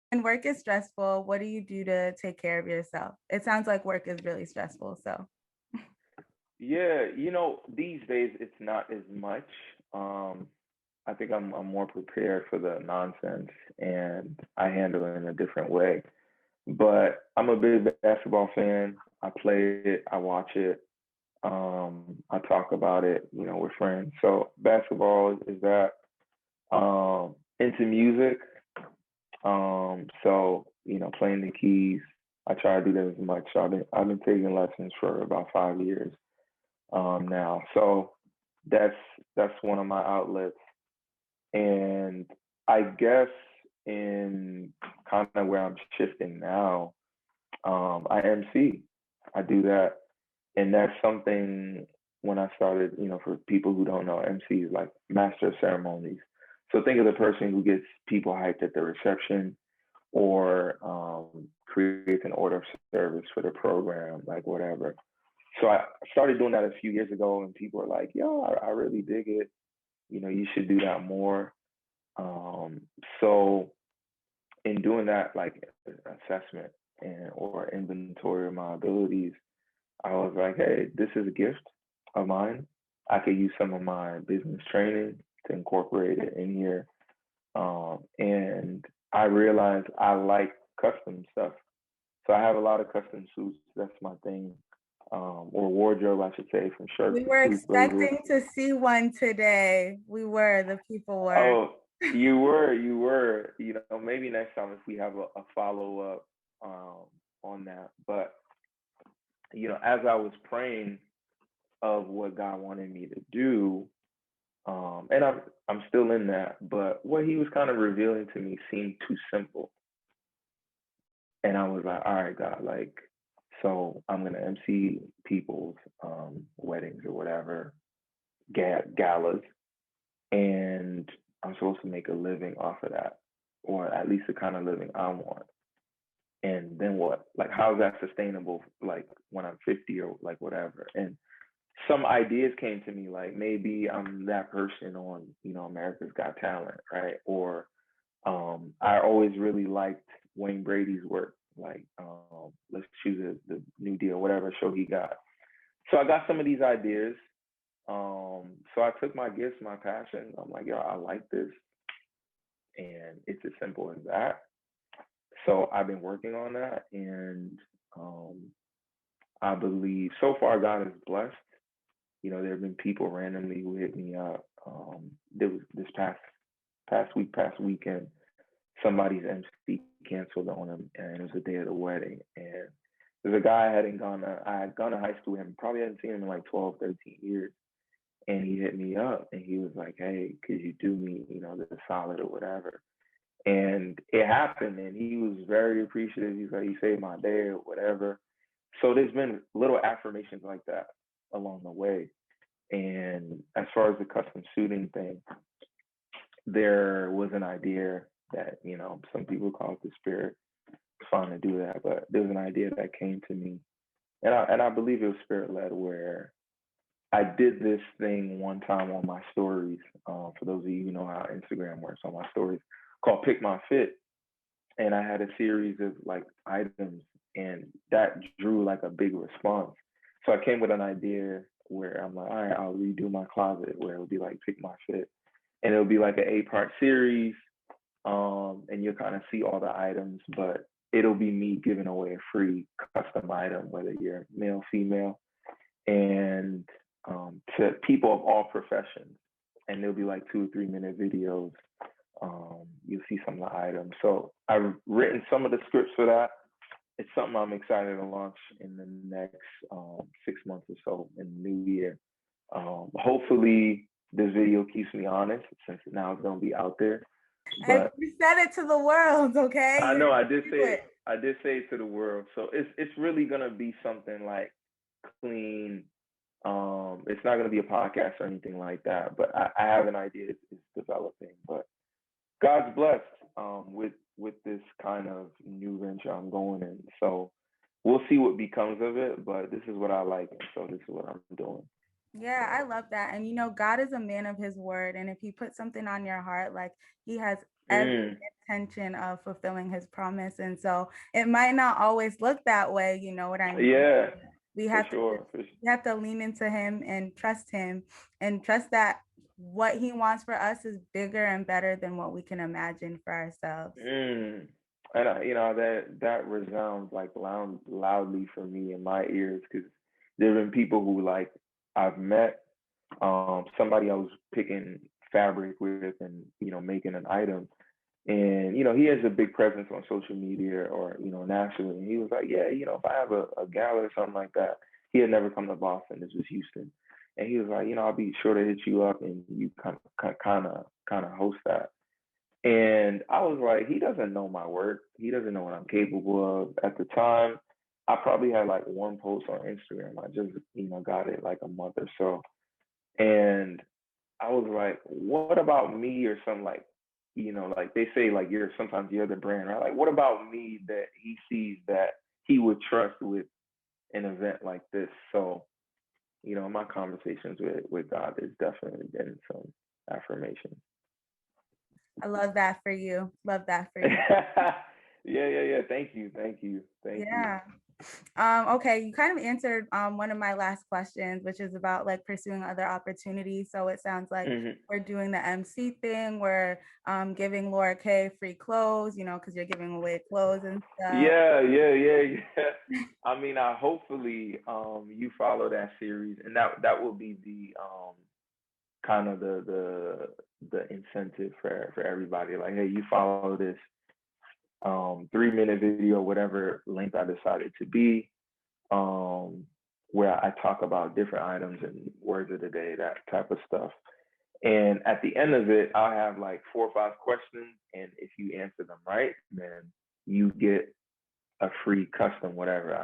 when work is stressful, what do you do to take care of yourself? It sounds like work is really stressful. So, Yeah, these days it's not as much. Um, I think I'm more prepared for the nonsense and I handle it in a different way. But I'm a big basketball fan. I play it, I watch it, I talk about it, with friends. So basketball is that. Into music. So playing the keys. I try to do that as much. So I've been taking lessons for about 5 years now. So that's that's one of my outlets. And I guess in kind of where I'm shifting now, I MC. I do that, and that's something when I started. For people who don't know, MC is like master of ceremonies. So think of the person who gets people hyped at the reception or creates an order of service for the program, like whatever. So I started doing that a few years ago, and people are like, "Yo, I really dig it. You should do that more." So in doing that, like assessment or inventory of my abilities, I was like, "Hey, this is a gift of mine. I could use some of my business training to incorporate it in here." And I realized I like custom stuff. So I have a lot of custom suits. That's my thing. Or wardrobe, I should say, from shirts we to were suits, blazers. expecting to see one today. The people were. Oh, you were. Maybe next time if we have a follow up on that. But as I was praying of what God wanted me to do, and I'm still in that, but what He was kind of revealing to me seemed too simple, and I was like, all right, God, like, so I'm gonna MC people's weddings or whatever, galas, and I'm supposed to make a living off of that, or at least the kind of living I want. And then what? Like, how's that sustainable? Like when I'm 50 or like whatever. And some ideas came to me, like maybe I'm that person on, America's Got Talent, right? Or I always really liked Wayne Brady's work. Like, let's choose the New Deal, whatever show he got. So I got some of these ideas. So I took my gifts, my passion. I'm like, yo, I like this, and it's as simple as that. So I've been working on that, and um, I believe so far God is blessed. There have been people randomly who hit me up. There was this past weekend, somebody's MC canceled on him, and it was the day of the wedding. And there's a guy I had gone to high school with him, probably hadn't seen him in like 12, 13 years. And he hit me up and he was like, hey, could you do me, the solid or whatever? And it happened and he was very appreciative. He's like, he saved my day or whatever. So there's been little affirmations like that along the way. And as far as the custom suiting thing, there was an idea that some people call it the spirit. It's fine to do that, but there was an idea that came to me, and I believe it was spirit led, where I did this thing one time on my stories. For those of you who know how Instagram works, on my stories, called Pick My Fit, and I had a series of like items, and that drew like a big response. So I came with an idea where I'm like, all right, I'll redo my closet where it would be like Pick My Fit, and it'll be like an 8-part series, and you'll kind of see all the items, but it'll be me giving away a free custom item, whether you're male, female, and to people of all professions. And there'll be like 2 or 3 minute videos. You'll see some of the items. So I've written some of the scripts for that. It's something I'm excited to launch in the next 6 months or so in the new year. Hopefully, this video keeps me honest since now it's going to be out there. And But you said it to the world, okay? I You're know gonna do it. I did say it to the world. So it's really gonna be something like clean. It's not gonna be a podcast or anything like that. But I have an idea. It's developing. But God's blessed with this kind of new venture I'm going in. So we'll see what becomes of it. But this is what I like, and so this is what I'm doing. Yeah, I love that. And God is a man of his word. And if he puts something on your heart, like he has every Mm, intention of fulfilling his promise. And so it might not always look that way, you know what I mean? yeah, We for have to sure. we have to lean into him and trust that what he wants for us is bigger and better than what we can imagine for ourselves. Mm. And that resounds like loudly for me in my ears because there have been people who like I've met, somebody I was picking fabric with and making an item, and he has a big presence on social media or nationally, and he was like, yeah, if I have a gala or something like that. He had never come to Boston. This was Houston, and he was like, I'll be sure to hit you up and you kind of host that. And I was like, he doesn't know my work. He doesn't know what I'm capable of. At the time, I probably had like one post on Instagram. I just, got it like a month or so. And I was like, what about me or something like, like they say, like sometimes you're the brand, right? Like, what about me that he sees that he would trust with an event like this? So, my conversations with God, there's definitely been some affirmation. I love that for you. Love that for you. Yeah, yeah, yeah. Thank you, thank you, thank you. Yeah. Okay, you kind of answered one of my last questions, which is about like pursuing other opportunities. So it sounds like Hmm. we're doing the MC thing, we're giving Laura K free clothes, because you're giving away clothes and stuff. Yeah, yeah, yeah, yeah. I mean, I hopefully you follow that series, and that will be the kind of the incentive for everybody. Like, hey, you follow this 3 minute video, whatever length I decided to be, um, where I talk about different items and words of the day, that type of stuff. And at the end of it, I'll have like 4 or 5 questions. And if you answer them right, then you get a free custom, whatever.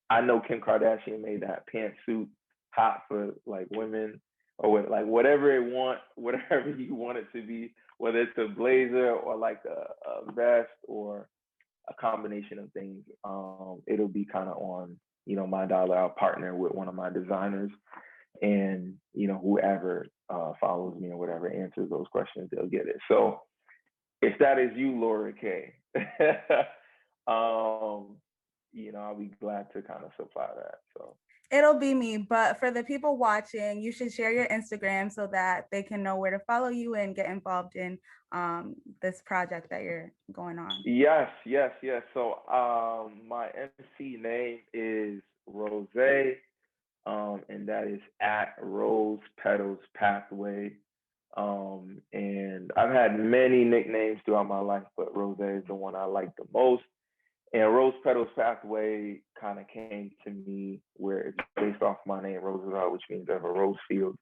I know Kim Kardashian made that pantsuit hot for like women or like whatever it want, whatever you want it to be, whether it's a blazer or like a vest or a combination of things. It'll be kind of on, my dollar. I'll partner with one of my designers, and whoever follows me or whatever answers those questions, they'll get it. So if that is you, Laura K, um, I'll be glad to kind of supply that. So It'll be me, but for the people watching, you should share your Instagram so that they can know where to follow you and get involved in this project that you're going on. yes, yes, yes. So my MC name is Rose, and that is at Rose Petals Pathway. And I've had many nicknames throughout my life, but Rose is the one I like the most. And Rose Petals Pathway kind of came to me where it's based off my name, Roosevelt, which means I have a rose field.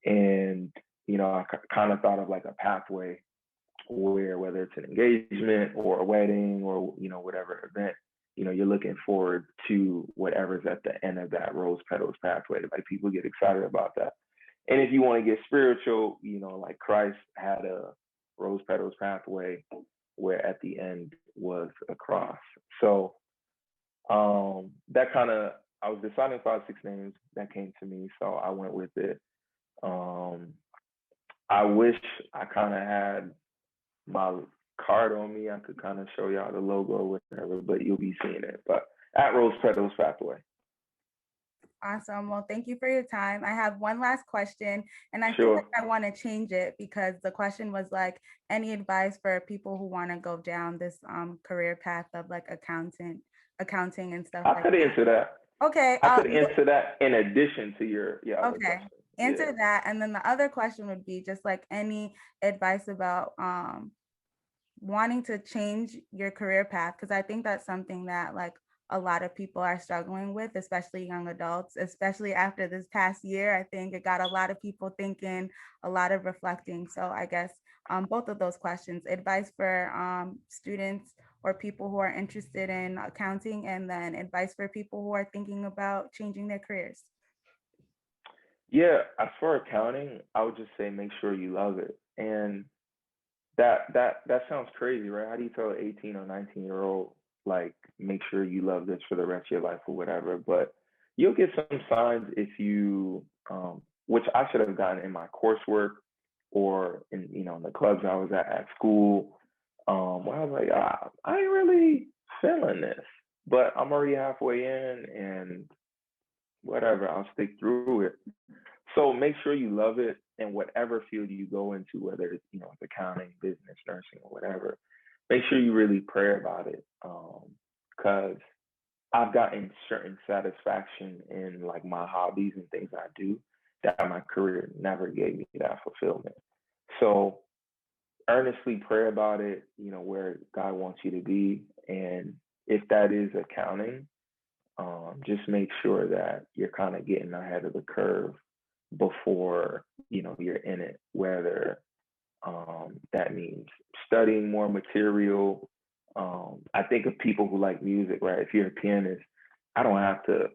And, I kind of thought of like a pathway where whether it's an engagement or a wedding or, whatever event, you're looking forward to whatever's at the end of that Rose Petals Pathway. Like people get excited about that. And if you want to get spiritual, like Christ had a Rose Petals Pathway where at the end was a cross. So that kind of, I was deciding 5, 6 names that came to me, so I went with it. Um, I wish I kind of had my card on me. I could kind of show y'all the logo or whatever, but you'll be seeing it. But at Rose Petals Pathway. Awesome. Well, thank you for your time. I have one last question, and I feel like Sure. I want to change it because the question was like, any advice for people who want to go down this career path of like accounting and stuff I like could answer that. that. Okay. I could answer that in addition to your other Okay. question. Answer Yeah. that, and then the other question would be just like any advice about wanting to change your career path, because I think that's something that like a lot of people are struggling with, especially young adults, especially after this past year. I think it got a lot of people thinking, a lot of reflecting. So I guess both of those questions, advice for students or people who are interested in accounting, and then advice for people who are thinking about changing their careers. Yeah. As for accounting, I would just say make sure you love it. And that sounds crazy, right? How do you tell an 18 or 19-year-old like make sure you love this for the rest of your life or whatever? But you'll get some signs if you which I should have gotten in my coursework or in in the clubs I was at school. Where I was like, I ain't really feeling this, but I'm already halfway in, and whatever, I'll stick through it. So make sure you love it in whatever field you go into, whether it's it's accounting, business, nursing, or whatever. Make sure you really pray about it, because I've gotten certain satisfaction in like my hobbies and things I do that my career never gave me that fulfillment. So earnestly pray about it, where God wants you to be. And if that is accounting, just make sure that you're kind of getting ahead of the curve before, you're in it, whether that means studying more material. I think of people who like music, right? If you're a pianist, I don't have to,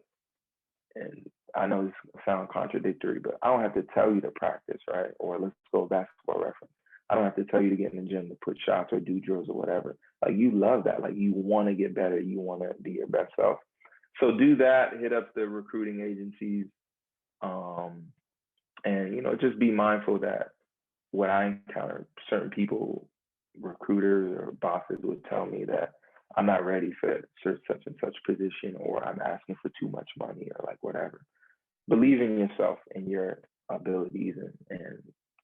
and I know this sounds contradictory, but I don't have to tell you to practice, right? Or let's go basketball reference. I don't have to tell you to get in the gym to put shots or do drills or whatever. Like you love that. Like you want to get better. You want to be your best self. So do that. Hit up the recruiting agencies, um, and just be mindful that when I encounter certain people, recruiters or bosses would tell me that I'm not ready for such and such position, or I'm asking for too much money, or like whatever. Believe in yourself and your abilities and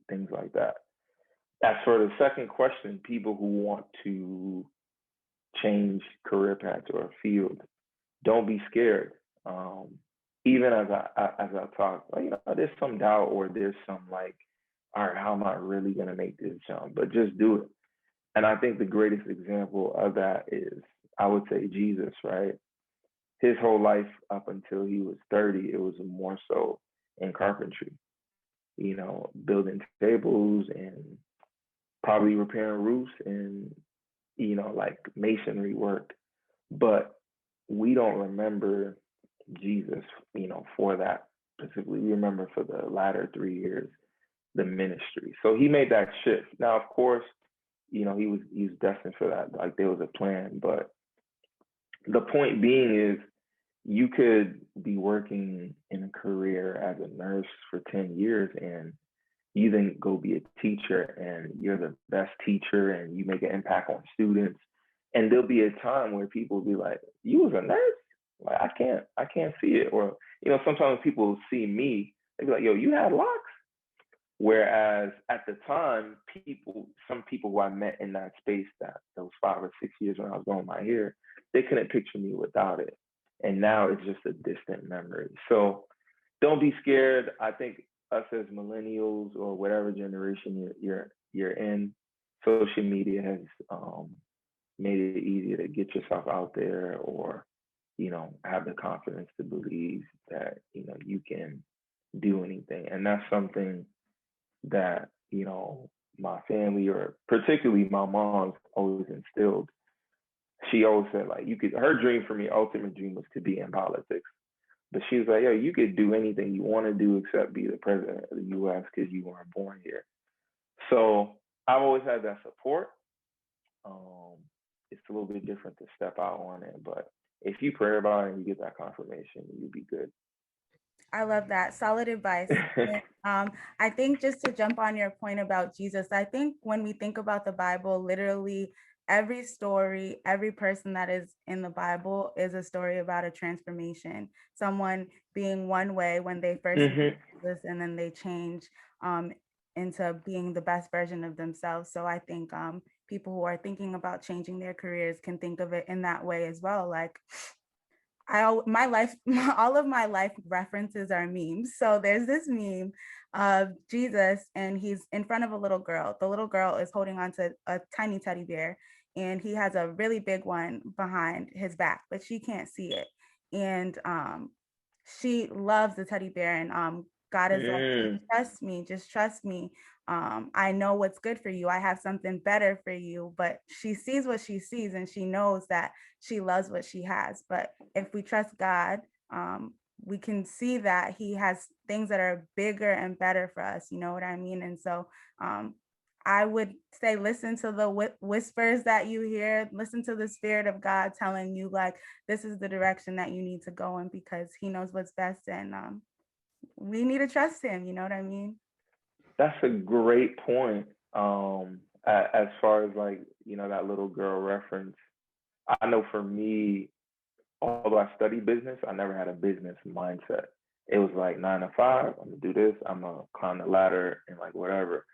things like that. As for the second question, people who want to change career paths or field, don't be scared. Um, Even as I talk, there's some doubt or there's some like, all right, how am I really gonna make this jump? But just do it. And I think the greatest example of that is, I would say, Jesus, right? His whole life up until he was 30, it was more so in carpentry, building tables and probably repairing roofs and, like masonry work. But we don't remember Jesus, for that specifically. We remember for the latter 3 years, the ministry. So he made that shift. Now, of course, he was destined for that. Like there was a plan, but the point being is you could be working in a career as a nurse for 10 years and you then go be a teacher and you're the best teacher and you make an impact on students. And there'll be a time where people will be like, you was a nurse? Like I can't see it. Or, sometimes people see me, they be like, yo, you had locks. Whereas at the time, some people who I met in that space, that those 5 or 6 years when I was growing my hair, they couldn't picture me without it. And now it's just a distant memory. So don't be scared. I think us as millennials or whatever generation you're in, social media has made it easier to get yourself out there, or have the confidence to believe that you can do anything. And that's something that my family, or particularly my mom's, always instilled. She always said, like, you could, her dream for me, ultimate dream, was to be in politics. But she was like, yo, you could do anything you want to do except be the president of the US because you weren't born here. So I've always had that support. um it's a little bit different to step out on it, but if you pray about it and you get that confirmation, you'll be good. I love that. Solid advice. And, I think just to jump on your point about Jesus, I think when we think about the Bible, literally every story, every person that is in the Bible is a story about a transformation. Someone being one way when they first meet Hmm. Jesus, and then they change um, into being the best version of themselves. So I think people who are thinking about changing their careers can think of it in that way as well. Like my life, all of my life references are memes. So there's this meme of Jesus, and he's in front of a little girl. The little girl is holding on to a tiny teddy bear, and he has a really big one behind his back, but she can't see it. And she loves the teddy bear, and God is like, Mm. just trust me. I know what's good for you. I have something better for you. But she sees what she sees, and she knows that she loves what she has. But if we trust God, we can see that He has things that are bigger and better for us. You know what I mean? And so um, I would say, listen to the whispers that you hear, listen to the Spirit of God telling you, like, this is the direction that you need to go in, because He knows what's best. And we need to trust him, you know what I mean? That's a great point. As far as like, that little girl reference, I know for me, although I studied business, I never had a business mindset. It was like 9 to 5, I'm gonna do this, I'm gonna climb the ladder and like whatever.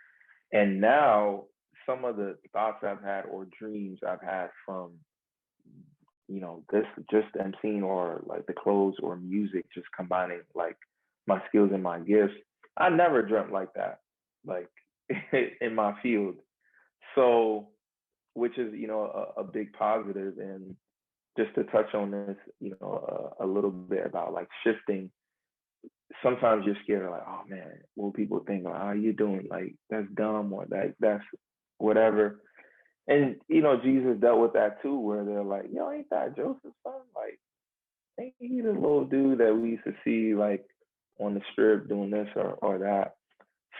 And now some of the thoughts I've had or dreams I've had from, this just emceeing or like the clothes or music, just combining like my skills and my gifts. I never dreamt like that, like in my field. So, which is, a big positive. And just to touch on this, a little bit about like shifting. Sometimes you're scared of like, oh man, what will people think? Like, how you doing? Like that's dumb or that's whatever. And Jesus dealt with that too, where they're like, yo, ain't that Joseph's son? Like, ain't he the little dude that we used to see like on the strip doing this or that?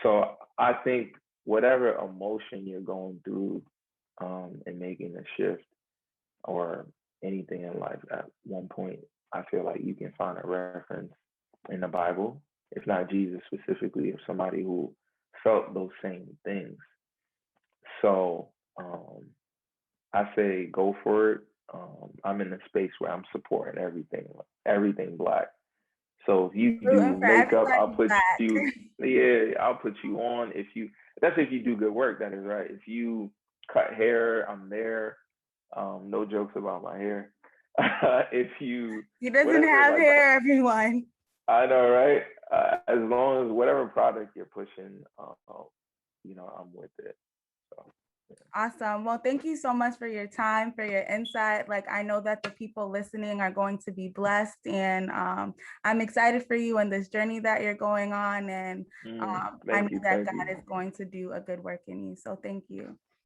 So I think whatever emotion you're going through, and making a shift or anything in life at one point, I feel like you can find a reference in the Bible, if not Jesus specifically, of somebody who felt those same things. So I say go for it. I'm in a space where I'm supporting everything black. So if you Rooting do for makeup, I'll everybody put black. you, yeah, I'll put you on. That's if you do good work, that is right. If you cut hair, I'm there. No jokes about my hair. If you, He doesn't whatever, have like, hair, everyone. I know, right? As long as whatever product you're pushing, I'm with it. So, yeah. Awesome. Well, thank you so much for your time, for your insight. Like, I know that the people listening are going to be blessed, and I'm excited for you and this journey that you're going on. And I know Thank you, that thank God you. is going to do a good work in you. So, thank you.